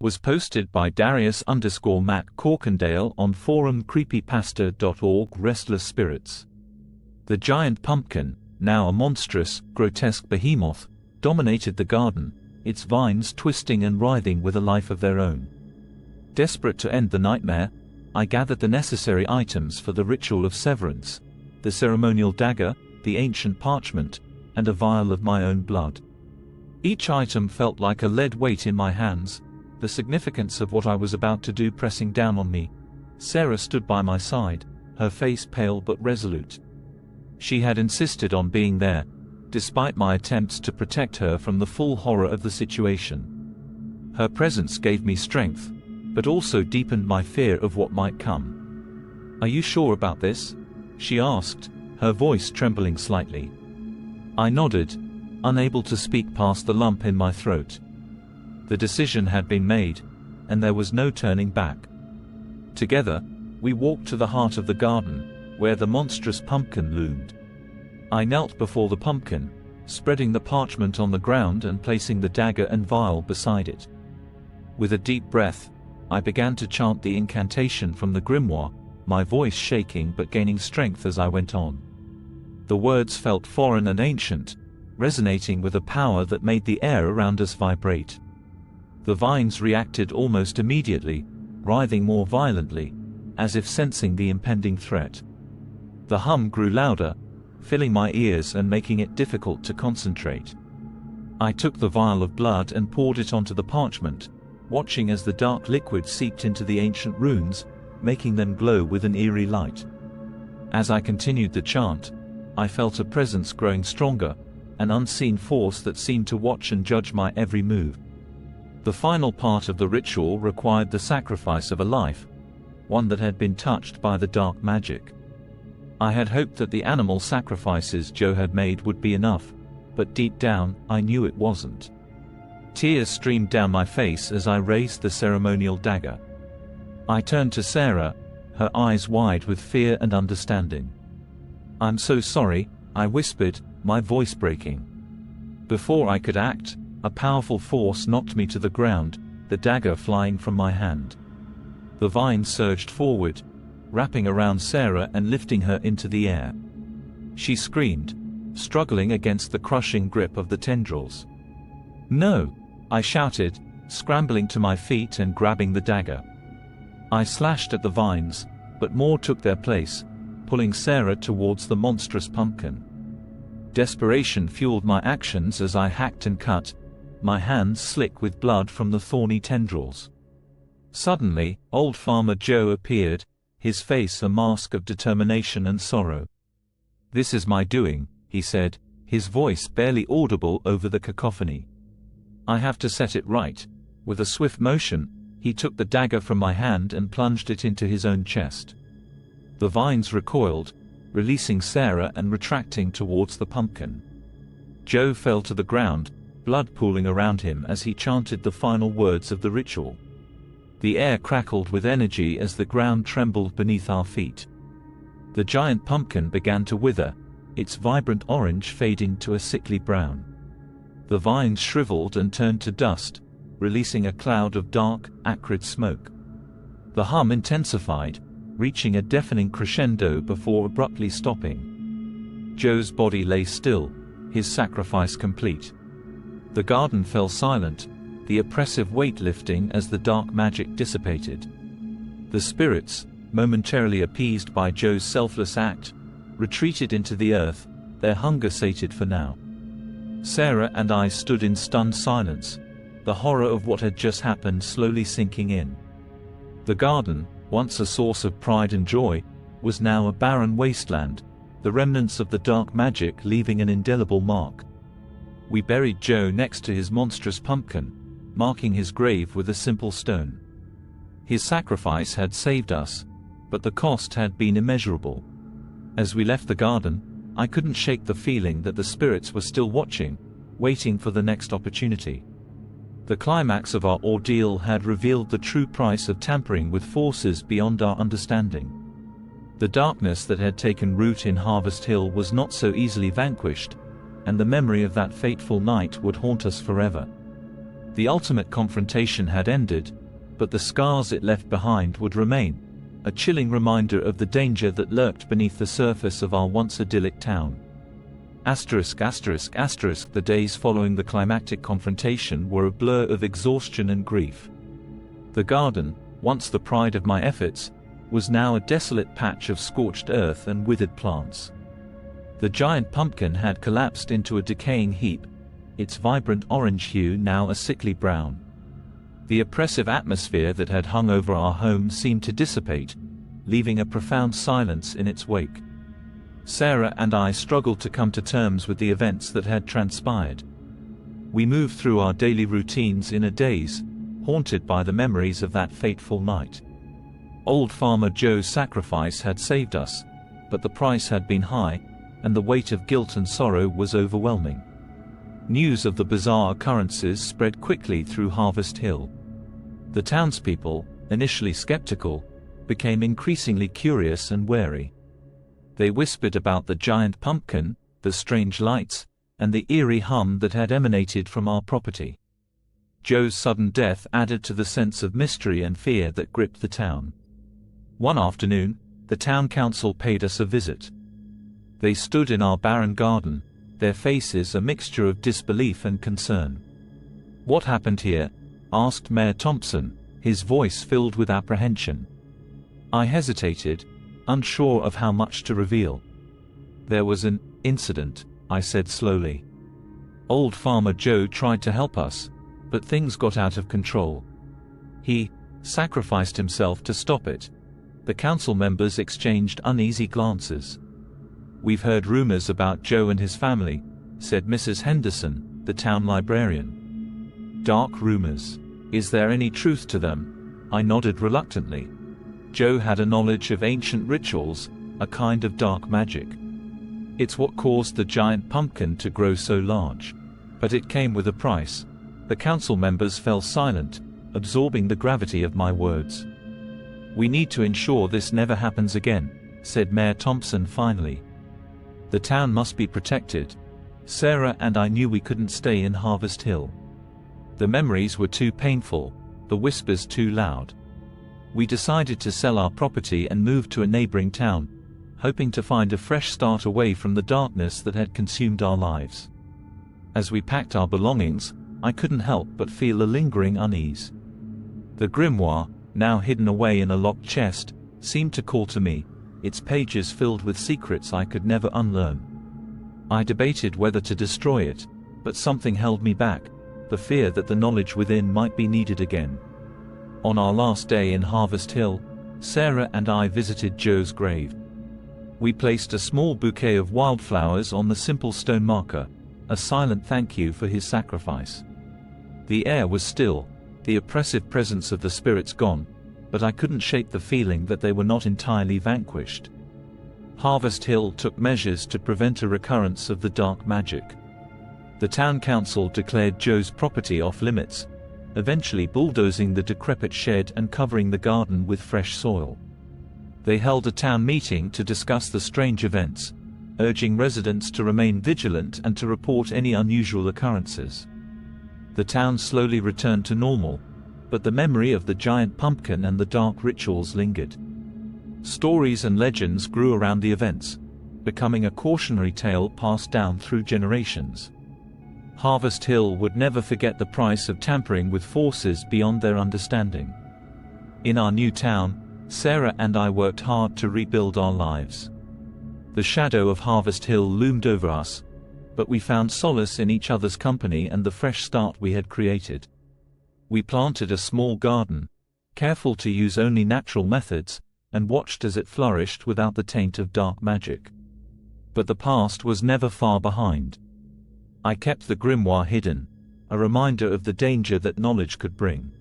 Was posted by Darius_Matt Corkindale on forum creepypasta.org. Restless spirits. The giant pumpkin, now a monstrous, grotesque behemoth, dominated the garden, its vines twisting and writhing with a life of their own. Desperate to end the nightmare, I gathered the necessary items for the ritual of severance: the ceremonial dagger, the ancient parchment, and a vial of my own blood. Each item felt like a lead weight in my hands, the significance of what I was about to do pressing down on me. Sarah stood by my side, her face pale but resolute. She had insisted on being there, despite my attempts to protect her from the full horror of the situation. Her presence gave me strength, but also deepened my fear of what might come. "Are you sure about this?" she asked, her voice trembling slightly. I nodded, unable to speak past the lump in my throat. The decision had been made, and there was no turning back. Together, we walked to the heart of the garden, where the monstrous pumpkin loomed. I knelt before the pumpkin, spreading the parchment on the ground and placing the dagger and vial beside it. With a deep breath, I began to chant the incantation from the grimoire, my voice shaking but gaining strength as I went on. The words felt foreign and ancient, resonating with a power that made the air around us vibrate. The vines reacted almost immediately, writhing more violently, as if sensing the impending threat. The hum grew louder, filling my ears and making it difficult to concentrate. I took the vial of blood and poured it onto the parchment, watching as the dark liquid seeped into the ancient runes, making them glow with an eerie light. As I continued the chant, I felt a presence growing stronger, an unseen force that seemed to watch and judge my every move. The final part of the ritual required the sacrifice of a life, one that had been touched by the dark magic. I had hoped that the animal sacrifices Joe had made would be enough, but deep down, I knew it wasn't. Tears streamed down my face as I raised the ceremonial dagger. I turned to Sarah, her eyes wide with fear and understanding. "I'm so sorry," I whispered, my voice breaking. Before I could act, a powerful force knocked me to the ground, the dagger flying from my hand. The vine surged forward, wrapping around Sarah and lifting her into the air. She screamed, struggling against the crushing grip of the tendrils. "No!" I shouted, scrambling to my feet and grabbing the dagger. I slashed at the vines, but more took their place, pulling Sarah towards the monstrous pumpkin. Desperation fueled my actions as I hacked and cut, my hands slick with blood from the thorny tendrils. Suddenly, old Farmer Joe appeared, his face a mask of determination and sorrow. "This is my doing," he said, his voice barely audible over the cacophony. "I have to set it right." With a swift motion, he took the dagger from my hand and plunged it into his own chest. The vines recoiled, releasing Sarah and retracting towards the pumpkin. Joe fell to the ground, blood pooling around him as he chanted the final words of the ritual. The air crackled with energy as the ground trembled beneath our feet. The giant pumpkin began to wither, its vibrant orange fading to a sickly brown. The vines shriveled and turned to dust, releasing a cloud of dark, acrid smoke. The hum intensified, reaching a deafening crescendo before abruptly stopping. Joe's body lay still, his sacrifice complete. The garden fell silent, the oppressive weight lifting as the dark magic dissipated. The spirits, momentarily appeased by Joe's selfless act, retreated into the earth, their hunger sated for now. Sarah and I stood in stunned silence, the horror of what had just happened slowly sinking in. The garden, once a source of pride and joy, was now a barren wasteland, the remnants of the dark magic leaving an indelible mark. We buried Joe next to his monstrous pumpkin, marking his grave with a simple stone. His sacrifice had saved us, but the cost had been immeasurable. As we left the garden, I couldn't shake the feeling that the spirits were still watching, waiting for the next opportunity. The climax of our ordeal had revealed the true price of tampering with forces beyond our understanding. The darkness that had taken root in Harvest Hill was not so easily vanquished, and the memory of that fateful night would haunt us forever. The ultimate confrontation had ended, but the scars it left behind would remain, a chilling reminder of the danger that lurked beneath the surface of our once idyllic town. The days following the climactic confrontation were a blur of exhaustion and grief. The garden, once the pride of my efforts, was now a desolate patch of scorched earth and withered plants. The giant pumpkin had collapsed into a decaying heap, its vibrant orange hue now a sickly brown. The oppressive atmosphere that had hung over our home seemed to dissipate, leaving a profound silence in its wake. Sarah and I struggled to come to terms with the events that had transpired. We moved through our daily routines in a daze, haunted by the memories of that fateful night. Old Farmer Joe's sacrifice had saved us, but the price had been high, and the weight of guilt and sorrow was overwhelming. News of the bizarre occurrences spread quickly through Harvest Hill. The townspeople, initially skeptical, became increasingly curious and wary. They whispered about the giant pumpkin, the strange lights, and the eerie hum that had emanated from our property. Joe's sudden death added to the sense of mystery and fear that gripped the town. One afternoon, the town council paid us a visit. They stood in our barren garden, their faces a mixture of disbelief and concern. "What happened here?" asked Mayor Thompson, his voice filled with apprehension. I hesitated, unsure of how much to reveal. "There was an incident," I said slowly. "Old Farmer Joe tried to help us, but things got out of control. He sacrificed himself to stop it." The council members exchanged uneasy glances. "We've heard rumors about Joe and his family," said Mrs. Henderson, the town librarian. "Dark rumors. Is there any truth to them?" I nodded reluctantly. Joe had a knowledge of ancient rituals, a kind of dark magic. It's what caused the giant pumpkin to grow so large. But it came with a price. The council members fell silent, absorbing the gravity of my words. "We need to ensure this never happens again," said Mayor Thompson finally. "The town must be protected." Sarah and I knew we couldn't stay in Harvest Hill. The memories were too painful, the whispers too loud. We decided to sell our property and move to a neighboring town, hoping to find a fresh start away from the darkness that had consumed our lives. As we packed our belongings, I couldn't help but feel a lingering unease. The grimoire, now hidden away in a locked chest, seemed to call to me, its pages filled with secrets I could never unlearn. I debated whether to destroy it, but something held me back, the fear that the knowledge within might be needed again. On our last day in Harvest Hill, Sarah and I visited Joe's grave. We placed a small bouquet of wildflowers on the simple stone marker, a silent thank you for his sacrifice. The air was still, the oppressive presence of the spirits gone, but I couldn't shake the feeling that they were not entirely vanquished. Harvest Hill took measures to prevent a recurrence of the dark magic. The town council declared Joe's property off limits, eventually bulldozing the decrepit shed and covering the garden with fresh soil. They held a town meeting to discuss the strange events, urging residents to remain vigilant and to report any unusual occurrences. The town slowly returned to normal, but the memory of the giant pumpkin and the dark rituals lingered. Stories and legends grew around the events, becoming a cautionary tale passed down through generations. Harvest Hill would never forget the price of tampering with forces beyond their understanding. In our new town, Sarah and I worked hard to rebuild our lives. The shadow of Harvest Hill loomed over us, but we found solace in each other's company and the fresh start we had created. We planted a small garden, careful to use only natural methods, and watched as it flourished without the taint of dark magic. But the past was never far behind. I kept the grimoire hidden, a reminder of the danger that knowledge could bring.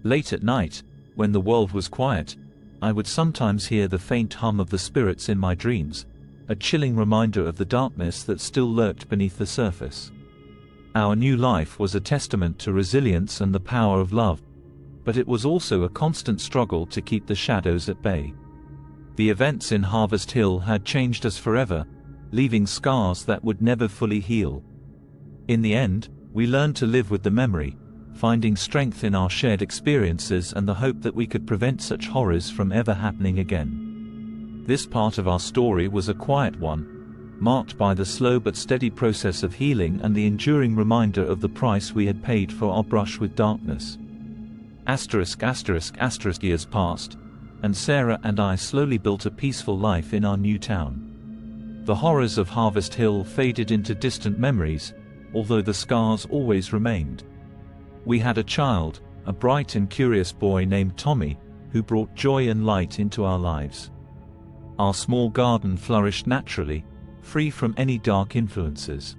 Late at night, when the world was quiet, I would sometimes hear the faint hum of the spirits in my dreams, a chilling reminder of the darkness that still lurked beneath the surface. Our new life was a testament to resilience and the power of love, but it was also a constant struggle to keep the shadows at bay. The events in Harvest Hill had changed us forever, leaving scars that would never fully heal. In the end, we learned to live with the memory, finding strength in our shared experiences and the hope that we could prevent such horrors from ever happening again. This part of our story was a quiet one, marked by the slow but steady process of healing and the enduring reminder of the price we had paid for our brush with darkness. ***** Years passed, and Sarah and I slowly built a peaceful life in our new town. The horrors of Harvest Hill faded into distant memories, although the scars always remained. We had a child, a bright and curious boy named Tommy, who brought joy and light into our lives. Our small garden flourished naturally, free from any dark influences.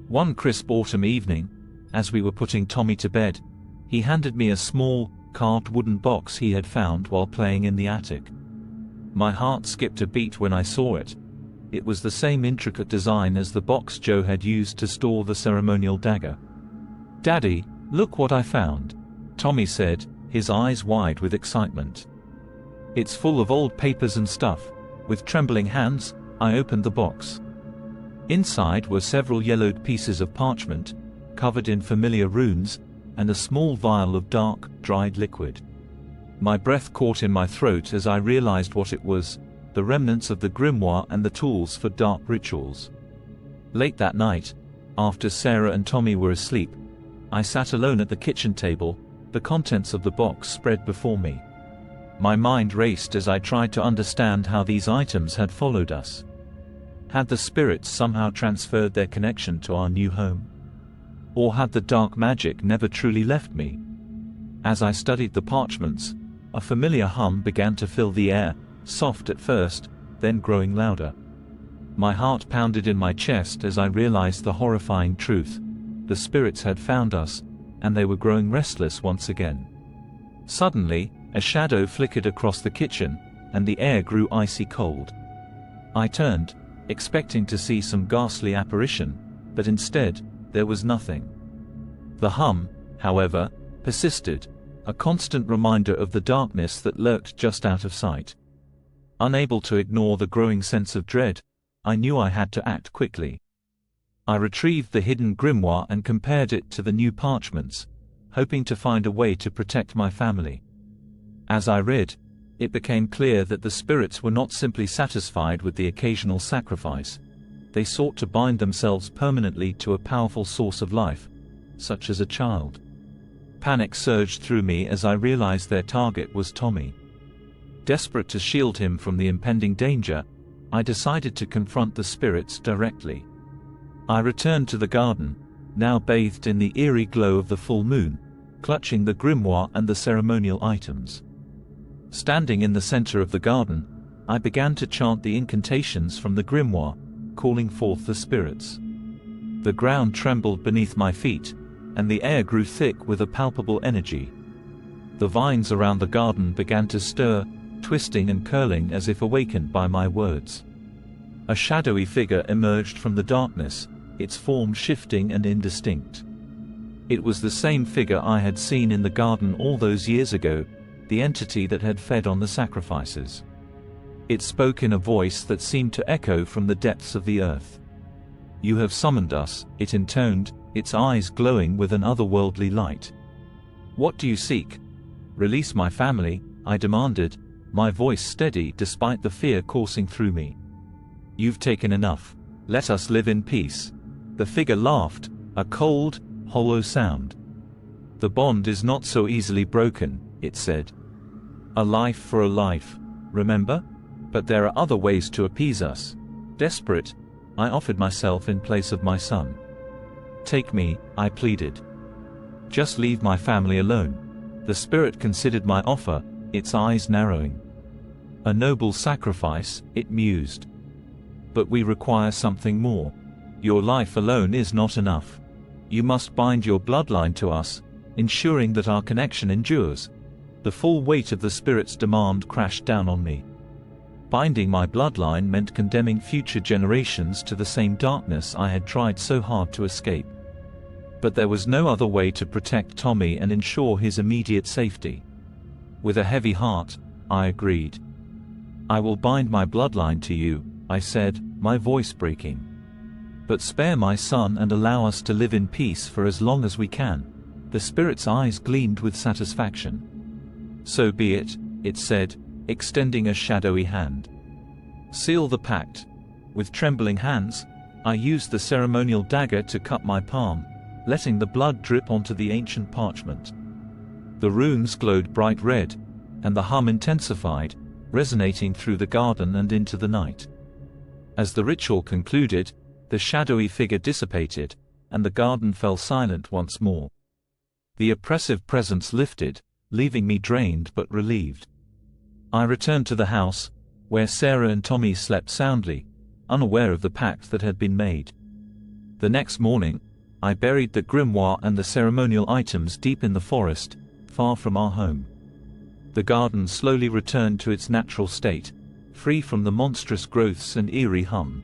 One crisp autumn evening, as we were putting Tommy to bed, he handed me a small, carved wooden box he had found while playing in the attic. My heart skipped a beat when I saw it. It was the same intricate design as the box Joe had used to store the ceremonial dagger. "Daddy, look what I found," Tommy said, his eyes wide with excitement. "It's full of old papers and stuff." With trembling hands, I opened the box. Inside were several yellowed pieces of parchment, covered in familiar runes, and a small vial of dark, dried liquid. My breath caught in my throat as I realized what it was: the remnants of the grimoire and the tools for dark rituals. Late that night, after Sarah and Tommy were asleep, I sat alone at the kitchen table, the contents of the box spread before me. My mind raced as I tried to understand how these items had followed us. Had the spirits somehow transferred their connection to our new home? Or had the dark magic never truly left me? As I studied the parchments, a familiar hum began to fill the air, soft at first, then growing louder. My heart pounded in my chest as I realized the horrifying truth: the spirits had found us, and they were growing restless once again. Suddenly, a shadow flickered across the kitchen, and the air grew icy cold. I turned, expecting to see some ghastly apparition, but instead, there was nothing. The hum, however, persisted, a constant reminder of the darkness that lurked just out of sight. Unable to ignore the growing sense of dread, I knew I had to act quickly. I retrieved the hidden grimoire and compared it to the new parchments, hoping to find a way to protect my family. As I read, it became clear that the spirits were not simply satisfied with the occasional sacrifice. They sought to bind themselves permanently to a powerful source of life, such as a child. Panic surged through me as I realized their target was Tommy. Desperate to shield him from the impending danger, I decided to confront the spirits directly. I returned to the garden, now bathed in the eerie glow of the full moon, clutching the grimoire and the ceremonial items. Standing in the center of the garden, I began to chant the incantations from the grimoire, calling forth the spirits. The ground trembled beneath my feet, and the air grew thick with a palpable energy. The vines around the garden began to stir, twisting and curling as if awakened by my words. A shadowy figure emerged from the darkness, its form shifting and indistinct. It was the same figure I had seen in the garden all those years ago, the entity that had fed on the sacrifices. It spoke in a voice that seemed to echo from the depths of the earth. "You have summoned us," it intoned, its eyes glowing with an otherworldly light. "What do you seek?" "Release my family," I demanded, my voice steady despite the fear coursing through me. "You've taken enough. Let us live in peace." The figure laughed, a cold, hollow sound. "The bond is not so easily broken," it said. "A life for a life, remember? But there are other ways to appease us." Desperate, I offered myself in place of my son. "Take me," I pleaded. "Just leave my family alone." The spirit considered my offer, its eyes narrowing. "A noble sacrifice," it mused. "But we require something more. Your life alone is not enough. You must bind your bloodline to us, ensuring that our connection endures." The full weight of the spirit's demand crashed down on me. Binding my bloodline meant condemning future generations to the same darkness I had tried so hard to escape. But there was no other way to protect Tommy and ensure his immediate safety. With a heavy heart, I agreed. "I will bind my bloodline to you," I said, my voice breaking. "But spare my son and allow us to live in peace for as long as we can." The spirit's eyes gleamed with satisfaction. "So be it," it said, extending a shadowy hand. "Seal the pact." With trembling hands, I used the ceremonial dagger to cut my palm, letting the blood drip onto the ancient parchment. The runes glowed bright red, and the hum intensified, resonating through the garden and into the night. As the ritual concluded, the shadowy figure dissipated, and the garden fell silent once more. The oppressive presence lifted, leaving me drained but relieved. I returned to the house, where Sarah and Tommy slept soundly, unaware of the pact that had been made. The next morning, I buried the grimoire and the ceremonial items deep in the forest, far from our home. The garden slowly returned to its natural state, free from the monstrous growths and eerie hum.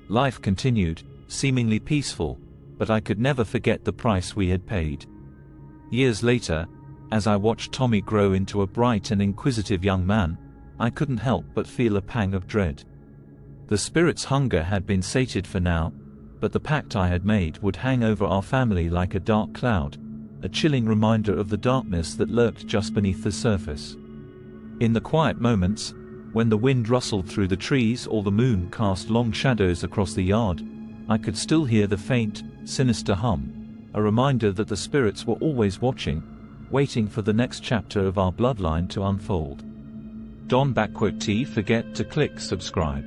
Life continued, seemingly peaceful, but I could never forget the price we had paid. Years later, as I watched Tommy grow into a bright and inquisitive young man, I couldn't help but feel a pang of dread. The spirit's hunger had been sated for now, but the pact I had made would hang over our family like a dark cloud, a chilling reminder of the darkness that lurked just beneath the surface. In the quiet moments, when the wind rustled through the trees or the moon cast long shadows across the yard, I could still hear the faint, sinister hum, a reminder that the spirits were always watching, waiting for the next chapter of our bloodline to unfold. Don't forget to click subscribe.